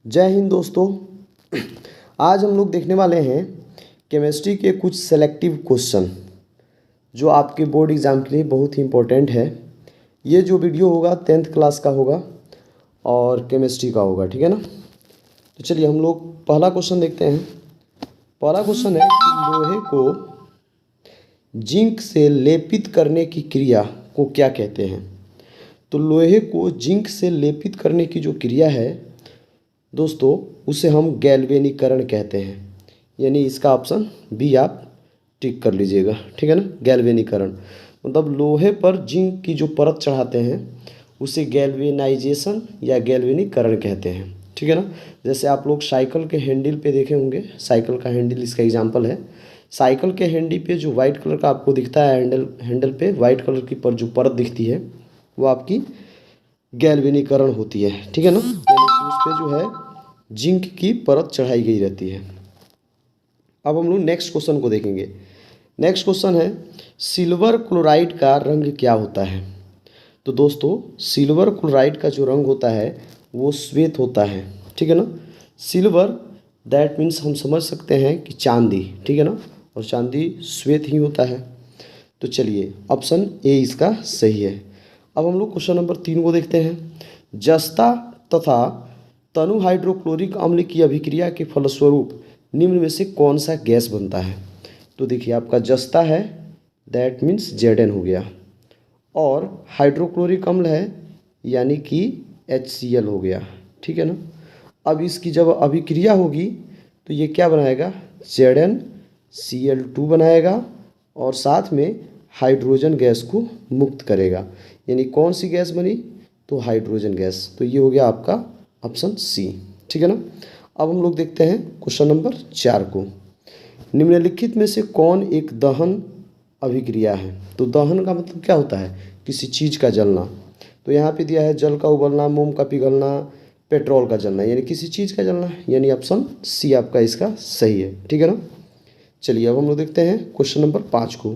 जय हिंद दोस्तों। आज हम लोग देखने वाले हैं केमिस्ट्री के कुछ सेलेक्टिव क्वेश्चन जो आपके बोर्ड एग्ज़ाम के लिए बहुत ही इम्पोर्टेंट है। ये जो वीडियो होगा 10th क्लास का होगा और केमिस्ट्री का होगा, ठीक है ना। तो चलिए हम लोग पहला क्वेश्चन देखते हैं। पहला क्वेश्चन है कि लोहे को जिंक से लेपित करने की क्रिया को क्या कहते हैं। तो लोहे को जिंक से लेपित करने की जो क्रिया है दोस्तों, उसे हम गैल्वेनीकरण कहते हैं। यानी इसका ऑप्शन बी आप टिक कर लीजिएगा, ठीक है ना। गैल्वेनीकरण मतलब लोहे पर जिंक की जो परत चढ़ाते हैं उसे गैल्वेनाइजेशन या गैल्वेनीकरण कहते हैं, ठीक है ना। जैसे आप लोग साइकिल के हैंडल पे देखे होंगे, साइकिल का हैंडल इसका एग्जांपल है। साइकिल के हैंडल पे जो वाइट कलर का आपको दिखता है, हैंडल पे वाइट कलर की पर जो परत दिखती है वो आपकी गैल्वेनीकरण होती है, ठीक है ना। यानी कि उस पर जो है जिंक की परत चढ़ाई गई रहती है। अब हम लोग नेक्स्ट क्वेश्चन को देखेंगे। नेक्स्ट क्वेश्चन है सिल्वर क्लोराइड का रंग क्या होता है। तो दोस्तों सिल्वर क्लोराइड का जो रंग होता है वो श्वेत होता है, ठीक है ना। सिल्वर दैट मीन्स हम समझ सकते हैं कि चांदी, ठीक है ना, और चांदी श्वेत ही होता है। तो चलिए ऑप्शन ए इसका सही है। अब हम लोग क्वेश्चन नंबर 3 को देखते हैं। जस्ता तथा तनु हाइड्रोक्लोरिक अम्ल की अभिक्रिया के फलस्वरूप निम्न में से कौन सा गैस बनता है। तो देखिए आपका जस्ता है दैट मीन्स Zn हो गया, और हाइड्रोक्लोरिक अम्ल है यानी कि HCl हो गया, ठीक है ना। अब इसकी जब अभिक्रिया होगी तो ये क्या बनाएगा, ZnCl2 बनाएगा और साथ में हाइड्रोजन गैस को मुक्त करेगा। यानी कौन सी गैस बनी, तो हाइड्रोजन गैस। तो ये हो गया आपका ऑप्शन सी, ठीक है ना। अब हम लोग देखते हैं क्वेश्चन नंबर 4 को। निम्नलिखित में से कौन एक दहन अभिक्रिया है। तो दहन का मतलब क्या होता है, किसी चीज़ का जलना। तो यहाँ पे दिया है जल का उबलना, मोम का पिघलना, पेट्रोल का जलना, यानी किसी चीज़ का जलना। यानी ऑप्शन सी आपका इसका सही है, ठीक है ना। चलिए अब हम लोग देखते हैं क्वेश्चन नंबर 5 को।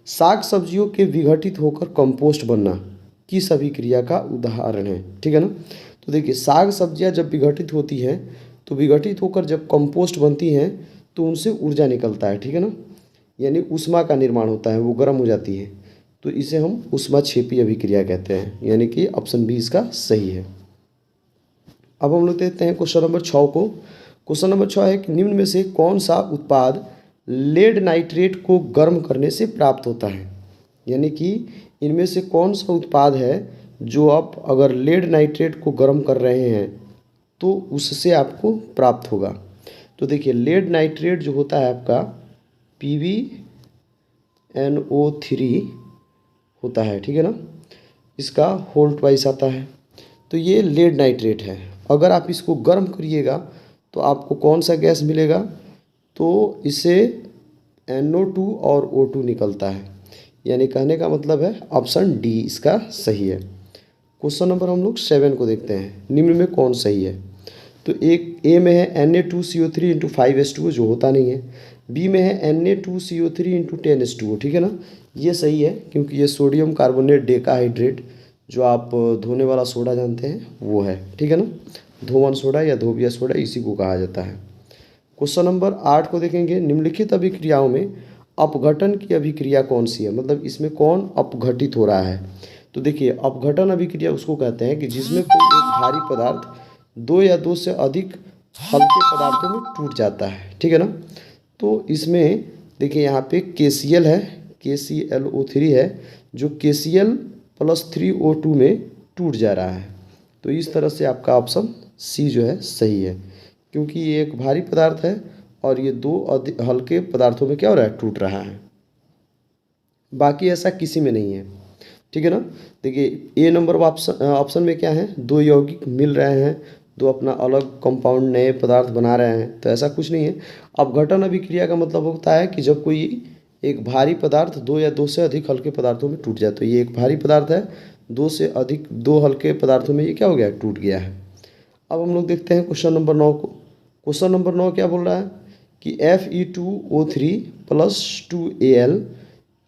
साग सब्जियों के विघटित होकर कंपोस्ट बनना किस अभिक्रिया का उदाहरण है, ठीक है ना। तो देखिए साग सब्जियां जब विघटित होती हैं तो विघटित होकर जब कंपोस्ट बनती हैं तो उनसे ऊर्जा निकलता है, ठीक है ना। यानी ऊष्मा का निर्माण होता है, वो गर्म हो जाती है। तो इसे हम ऊष्माक्षेपी अभिक्रिया कहते हैं, यानी कि ऑप्शन बी इसका सही है। अब हम लोग देखते हैं क्वेश्चन नंबर 6 को। क्वेश्चन नंबर 6 है कि निम्न में से कौन सा उत्पाद लेड नाइट्रेट को गर्म करने से प्राप्त होता है। यानी कि इनमें से कौन सा उत्पाद है जो आप अगर लेड नाइट्रेट को गर्म कर रहे हैं तो उससे आपको प्राप्त होगा। तो देखिए लेड नाइट्रेट जो होता है आपका PbNO3 होता है, ठीक है ना। इसका होल ट्वाइस आता है। तो ये लेड नाइट्रेट है। अगर आप इसको गर्म करिएगा तो आपको कौन सा गैस मिलेगा, तो इससे NO2 और O2 निकलता है। यानी कहने का मतलब है ऑप्शन डी इसका सही है। क्वेश्चन नंबर हम लोग 7 को देखते हैं। निम्न में कौन सही है। तो एक ए में है Na2CO3 इंटू 5H2O जो होता नहीं है। बी में है Na2CO3 इंटू 10H2O, ठीक है ना। ये सही है क्योंकि ये सोडियम कार्बोनेट डेकाहाइड्रेट जो आप धोने वाला सोडा जानते हैं वो है, ठीक है ना। धोवन सोडा या धोबिया सोडा इसी को कहा जाता है। क्वेश्चन नंबर 8 को देखेंगे। निम्नलिखित अभिक्रियाओं में अपघटन की अभिक्रिया कौन सी है, मतलब इसमें कौन अपघटित हो रहा है। तो देखिए अपघटन अभिक्रिया उसको कहते हैं कि जिसमें कोई एक भारी पदार्थ दो या दो से अधिक हल्के पदार्थों में टूट जाता है, ठीक है ना। तो इसमें देखिए यहाँ पे KCl है, KClO3 है जो KCl+3O2 में टूट जा रहा है। तो इस तरह से आपका ऑप्शन सी जो है सही है, क्योंकि ये एक भारी पदार्थ है और ये दो हल्के पदार्थों में क्या हो रहा है, टूट रहा है। बाकी ऐसा किसी में नहीं है, ठीक है ना। देखिए ए नंबर ऑप्शन में क्या है, दो यौगिक मिल रहे हैं, दो अपना अलग कंपाउंड नए पदार्थ बना रहे हैं, तो ऐसा कुछ नहीं है। अपघटन अभिक्रिया का मतलब होता है कि जब कोई एक भारी पदार्थ दो या दो से अधिक हल्के पदार्थों में टूट जाए। तो ये एक भारी पदार्थ है, दो हल्के पदार्थों में ये क्या हो गया, टूट गया है। अब हम लोग देखते हैं क्वेश्चन नंबर 9 को। क्वेश्चन नंबर 9 क्या बोल रहा है कि Fe2O3+2Al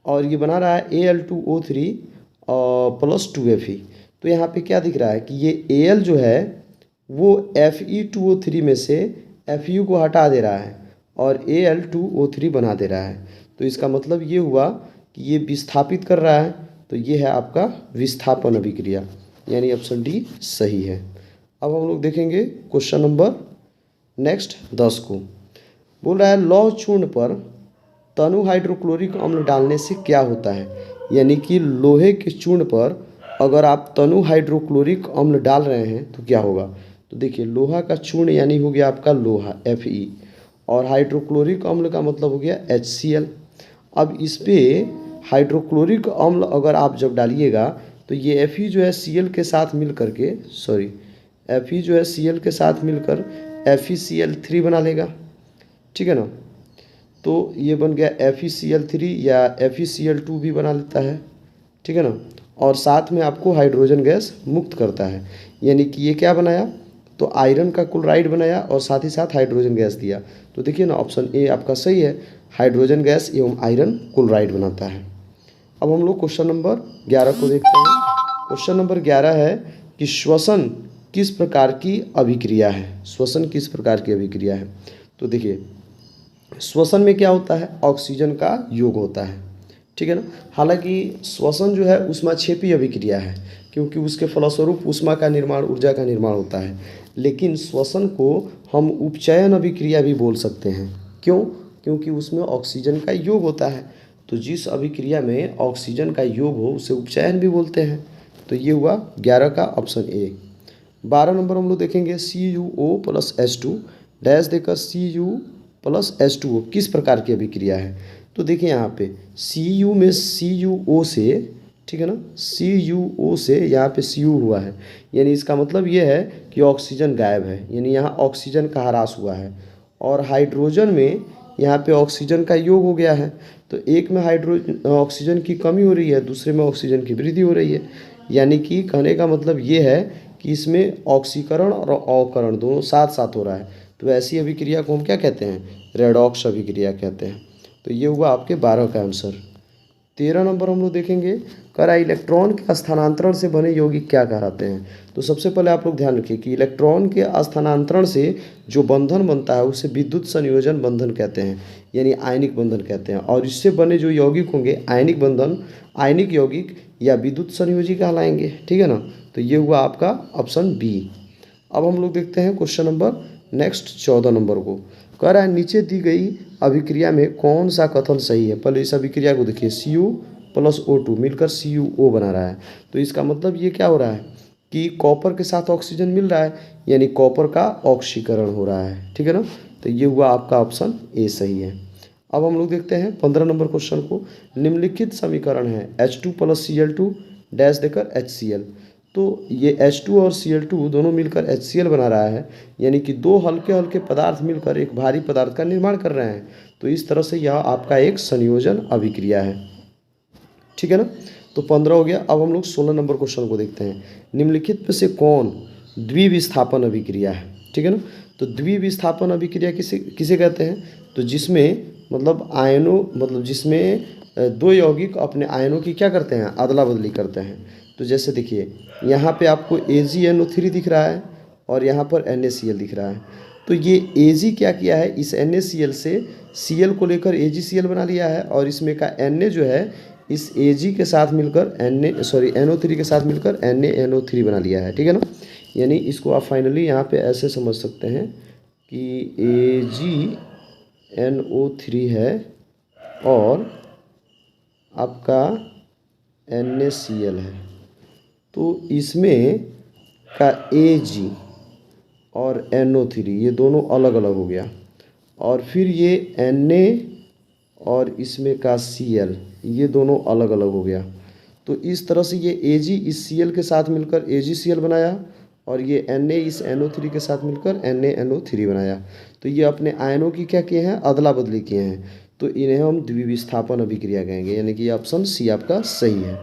और ये बना रहा है Al2O3+2Fe। तो यहाँ पे क्या दिख रहा है कि ये Al जो है वो Fe2O3 में से Fu को हटा दे रहा है और Al2O3 बना दे रहा है। तो इसका मतलब ये हुआ कि ये विस्थापित कर रहा है, तो ये है आपका विस्थापन अभिक्रिया, यानी ऑप्शन डी सही है। अब हम लोग देखेंगे क्वेश्चन नंबर नेक्स्ट 10 को। बोल रहा है लौह चूर्ण पर तनु हाइड्रोक्लोरिक अम्ल डालने से क्या होता है, यानी कि लोहे के चूर्ण पर अगर आप तनु हाइड्रोक्लोरिक अम्ल डाल रहे हैं तो क्या होगा। तो देखिए लोहा का चूर्ण यानी हो गया आपका लोहा Fe, और हाइड्रोक्लोरिक अम्ल का मतलब हो गया HCl। अब इस पर हाइड्रोक्लोरिक अम्ल अगर आप जब डालिएगा तो ये Fe जो है Cl के साथ मिल करके Fe जो है Cl के साथ मिलकर FeCl3 बना लेगा, ठीक है ना। तो ये बन गया FeCl3 या FeCl2 भी बना लेता है, ठीक है ना। और साथ में आपको हाइड्रोजन गैस मुक्त करता है, यानी कि ये क्या बनाया, तो आयरन का क्लोराइड बनाया और साथ ही साथ हाइड्रोजन गैस दिया। तो देखिए ना ऑप्शन ए आपका सही है, हाइड्रोजन गैस एवं आयरन क्लोराइड बनाता है। अब हम लोग क्वेश्चन नंबर 11 को देखते हैं। क्वेश्चन नंबर 11 है कि श्वसन किस प्रकार की अभिक्रिया है। श्वसन किस प्रकार की अभिक्रिया है, तो देखिए श्वसन में क्या होता है, ऑक्सीजन का योग होता है, ठीक है ना। हालांकि श्वसन जो है ऊष्माक्षेपी अभिक्रिया है, क्योंकि उसके फलस्वरूप ऊष्मा का निर्माण, ऊर्जा का निर्माण होता है। लेकिन श्वसन को हम उपचयन अभिक्रिया भी बोल सकते हैं। क्यों, क्योंकि उसमें ऑक्सीजन का योग होता है। तो जिस अभिक्रिया में ऑक्सीजन का योग हो उसे उपचयन भी बोलते हैं। तो ये हुआ 11 का ऑप्शन ए। 12 नंबर हम लोग देखेंगे CuO+H2 डैश देकर Cu+H2O किस प्रकार की अभिक्रिया है। तो देखिए यहाँ पे Cu में CuO से, ठीक है ना, CuO से यहाँ पे Cu हुआ है, यानी इसका मतलब ये है कि ऑक्सीजन गायब है, यानी यहाँ ऑक्सीजन का ह्रास हुआ है। और हाइड्रोजन में यहाँ पे ऑक्सीजन का योग हो गया है, तो एक में ऑक्सीजन की कमी हो रही है, दूसरे में ऑक्सीजन की वृद्धि हो रही है। यानी कि कहने का मतलब ये है कि इसमें ऑक्सीकरण और अवकरण दोनों साथ साथ हो रहा है। तो ऐसी अभिक्रिया को हम क्या कहते हैं, रेडॉक्स अभिक्रिया कहते हैं। तो ये हुआ आपके 12 का आंसर। 13 नंबर हम लोग देखेंगे, करा इलेक्ट्रॉन के स्थानांतरण से बने यौगिक क्या कहलाते हैं। तो सबसे पहले आप लोग ध्यान रखिए कि इलेक्ट्रॉन के स्थानांतरण से जो बंधन बनता है उसे विद्युत संयोजन बंधन कहते हैं, यानी आयनिक बंधन कहते हैं। और इससे बने जो यौगिक होंगे आयनिक बंधन, आयनिक यौगिक या विद्युत संयोजी कहलाएंगे, ठीक है ना। तो ये हुआ आपका ऑप्शन बी। अब हम लोग देखते हैं क्वेश्चन नंबर नेक्स्ट 14 नंबर को। कह रहा है नीचे दी गई अभिक्रिया में कौन सा कथन सही है। पहले इस अभिक्रिया को देखिए, Cu+O2 मिलकर CuO बना रहा है। तो इसका मतलब ये क्या हो रहा है कि कॉपर के साथ ऑक्सीजन मिल रहा है, यानी कॉपर का ऑक्सीकरण हो रहा है, ठीक है ना। तो ये हुआ आपका ऑप्शन ए सही है। अब हम लोग देखते हैं 15 नंबर क्वेश्चन को। निम्नलिखित समीकरण है H2+Cl2 डैश देकर HCl। तो ये H2 और Cl2 दोनों मिलकर HCl बना रहा है, यानी कि दो हल्के हल्के पदार्थ मिलकर एक भारी पदार्थ का निर्माण कर रहे हैं। तो इस तरह से यह आपका एक संयोजन अभिक्रिया है, ठीक है ना। तो 15 हो गया। अब हम लोग 16 नंबर क्वेश्चन को देखते हैं। निम्नलिखित में से कौन द्विविस्थापन अभिक्रिया है, ठीक है ना। तो द्विविस्थापन अभिक्रिया किसे कहते हैं, तो जिसमें जिसमें दो यौगिक अपने आयनों की क्या करते हैं, अदला बदली करते हैं। तो जैसे देखिए यहाँ पे आपको AgNO3 दिख रहा है और यहाँ पर NaCl दिख रहा है। तो ये Ag क्या किया है, इस NaCl से Cl को लेकर AgCl बना लिया है, और इसमें का Na जो है इस Ag के साथ मिलकर NO3 के साथ मिलकर NaNO3 बना लिया है, ठीक है ना। यानी इसको आप फाइनली यहाँ पे ऐसे समझ सकते हैं कि AgNO3 है और आपका NaCl है। तो इसमें का Ag और NO3 ये दोनों अलग अलग हो गया, और फिर ये Na और इसमें का Cl ये दोनों अलग अलग हो गया। तो इस तरह से ये Ag इस Cl के साथ मिलकर AgCl बनाया, और ये Na इस NO3 के साथ मिलकर NaNO3 बनाया। तो ये अपने आयनों की क्या किए हैं, अदला बदली किए हैं। तो इन्हें हम द्विविस्थापन अभिक्रिया कहेंगे, यानी कि ऑप्शन सी आपका सही है।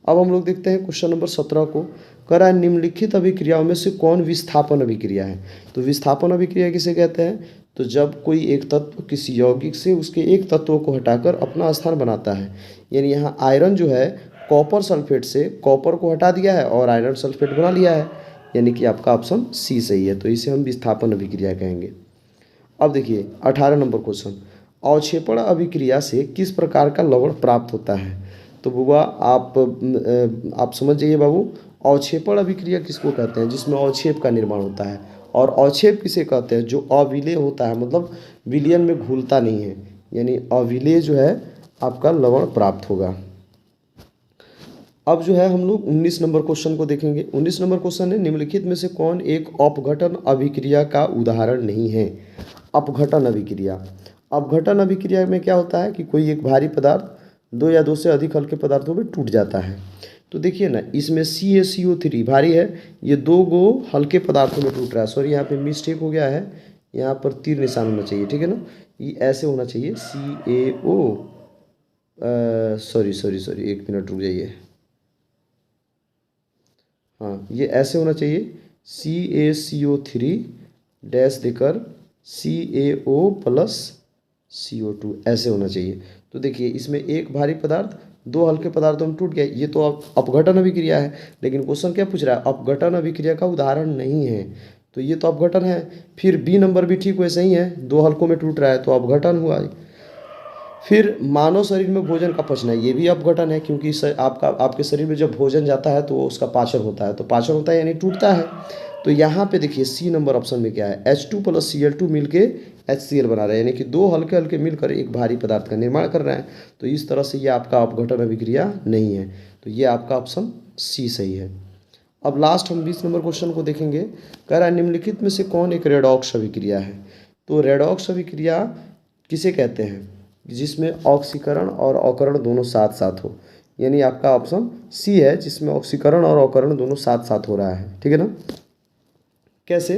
अब हम लोग देखते हैं क्वेश्चन नंबर 17 को। कह रहा है निम्नलिखित अभिक्रियाओं में से कौन विस्थापन अभिक्रिया है। तो विस्थापन अभिक्रिया किसे कहते हैं, तो जब कोई एक तत्व किसी यौगिक से उसके एक तत्व को हटाकर अपना स्थान बनाता है। यानी यहाँ आयरन जो है कॉपर सल्फेट से कॉपर को हटा दिया है और आयरन सल्फेट बना लिया है। यानी कि आपका ऑप्शन सी सही है। तो इसे हम विस्थापन अभिक्रिया कहेंगे। अब देखिए 18 नंबर क्वेश्चन, अवक्षेपण अभिक्रिया से किस प्रकार का लवण प्राप्त होता है। तो बुआ आप समझ जाइए बाबू, अवक्षेपण अभिक्रिया किसको कहते हैं, जिसमें अवक्षेप का निर्माण होता है। और अवक्षेप किसे कहते हैं, जो अविलेय होता है, मतलब विलयन में घुलता नहीं है, यानी अविलेय जो है आपका लवण प्राप्त होगा। अब जो है हम लोग 19 नंबर क्वेश्चन को देखेंगे। 19 नंबर क्वेश्चन है, निम्नलिखित में से कौन एक अपघटन अभिक्रिया का उदाहरण नहीं है। अपघटन अभिक्रिया, अपघटन अभिक्रिया में क्या होता है कि कोई एक भारी पदार्थ दो या दो से अधिक हल्के पदार्थों में टूट जाता है। तो देखिए ना, इसमें CaCO3 भारी है, ये दो गो हल्के पदार्थों में टूट रहा है। सॉरी यहाँ पे मिस्टेक हो गया है, यहाँ पर तीर निशान होना चाहिए, ठीक है ना, ये ऐसे होना चाहिए CaO, सॉरी एक मिनट रुक जाइए, हाँ ये ऐसे होना चाहिए CaCO3 डैश देकर CaO प्लस CO2, ऐसे होना चाहिए। तो देखिए इसमें एक भारी पदार्थ दो हल्के पदार्थों में टूट गया, ये तो अपघटन अभिक्रिया है। लेकिन क्वेश्चन क्या पूछ रहा है, अपघटन अभिक्रिया का उदाहरण नहीं है, तो ये तो अपघटन है। फिर बी नंबर भी ठीक वैसे ही है, दो हल्कों में टूट रहा है तो अपघटन हुआ। फिर मानव शरीर में भोजन का पचना, ये भी अपघटन है, क्योंकि आपके शरीर में जब भोजन जाता है तो वो उसका पाचन होता है, तो पाचन होता है यानी टूटता है। तो यहाँ पे देखिए सी नंबर ऑप्शन में क्या है, H2 प्लस Cl2 मिल के HCl बना रहा है, यानी कि दो हल्के हल्के मिलकर एक भारी पदार्थ का निर्माण कर रहे हैं। तो इस तरह से ये आपका अपघटन अभिक्रिया नहीं है, तो ये आपका ऑप्शन सी सही है। अब लास्ट हम 20 नंबर क्वेश्चन को देखेंगे। कह रहा है निम्नलिखित में से कौन एक रेडॉक्स अभिक्रिया है। तो रेडॉक्स अभिक्रिया किसे कहते हैं, जिसमें ऑक्सीकरण और अवकरण दोनों साथ साथ हो, यानी आपका ऑप्शन सी है, जिसमें ऑक्सीकरण और अवकरण दोनों साथ साथ हो रहा है, ठीक है ना। कैसे,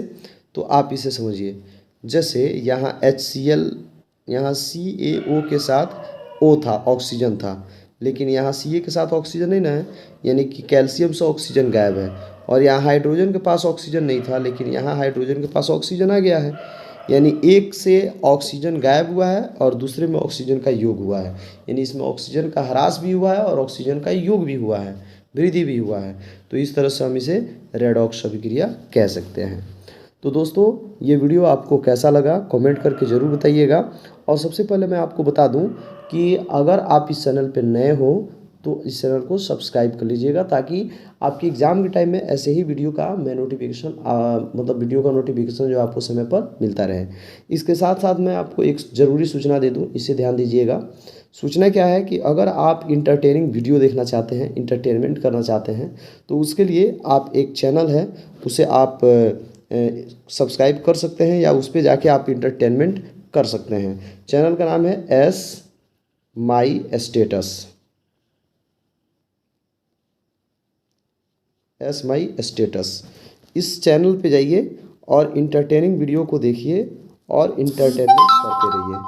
तो आप इसे समझिए, जैसे यहाँ HCl, यहाँ CaO के साथ O था, ऑक्सीजन था, लेकिन यहाँ Ca के साथ ऑक्सीजन नहीं ना है, यानी कि कैल्शियम से ऑक्सीजन गायब है। और यहाँ हाइड्रोजन के पास ऑक्सीजन नहीं था, लेकिन यहाँ हाइड्रोजन के पास ऑक्सीजन आ गया है, यानी एक से ऑक्सीजन गायब हुआ है और दूसरे में ऑक्सीजन का योग हुआ है, यानी इसमें ऑक्सीजन का ह्रास भी हुआ है और ऑक्सीजन का योग भी हुआ है, वृद्धि भी हुआ है। तो इस तरह से हम इसे रेडॉक्स अभिक्रिया कह सकते हैं। तो दोस्तों ये वीडियो आपको कैसा लगा कमेंट करके ज़रूर बताइएगा। और सबसे पहले मैं आपको बता दूं कि अगर आप इस चैनल पर नए हो तो इस चैनल को सब्सक्राइब कर लीजिएगा, ताकि आपकी एग्ज़ाम के टाइम में ऐसे ही वीडियो का मैं नोटिफिकेशन मतलब वीडियो का नोटिफिकेशन जो आपको समय पर मिलता रहे। इसके साथ साथ मैं आपको एक ज़रूरी सूचना दे दूं, इसे ध्यान दीजिएगा। सूचना क्या है कि अगर आप इंटरटेनिंग वीडियो देखना चाहते हैं, इंटरटेनमेंट करना चाहते हैं, तो उसके लिए आप एक चैनल है उसे आप सब्सक्राइब कर सकते हैं, या उस पर जाके आप इंटरटेनमेंट कर सकते हैं। चैनल का नाम है एस माई स्टेटस। इस चैनल पे जाइए और इंटरटेनिंग वीडियो को देखिए और इंटरटेनमेंट करते रहिए।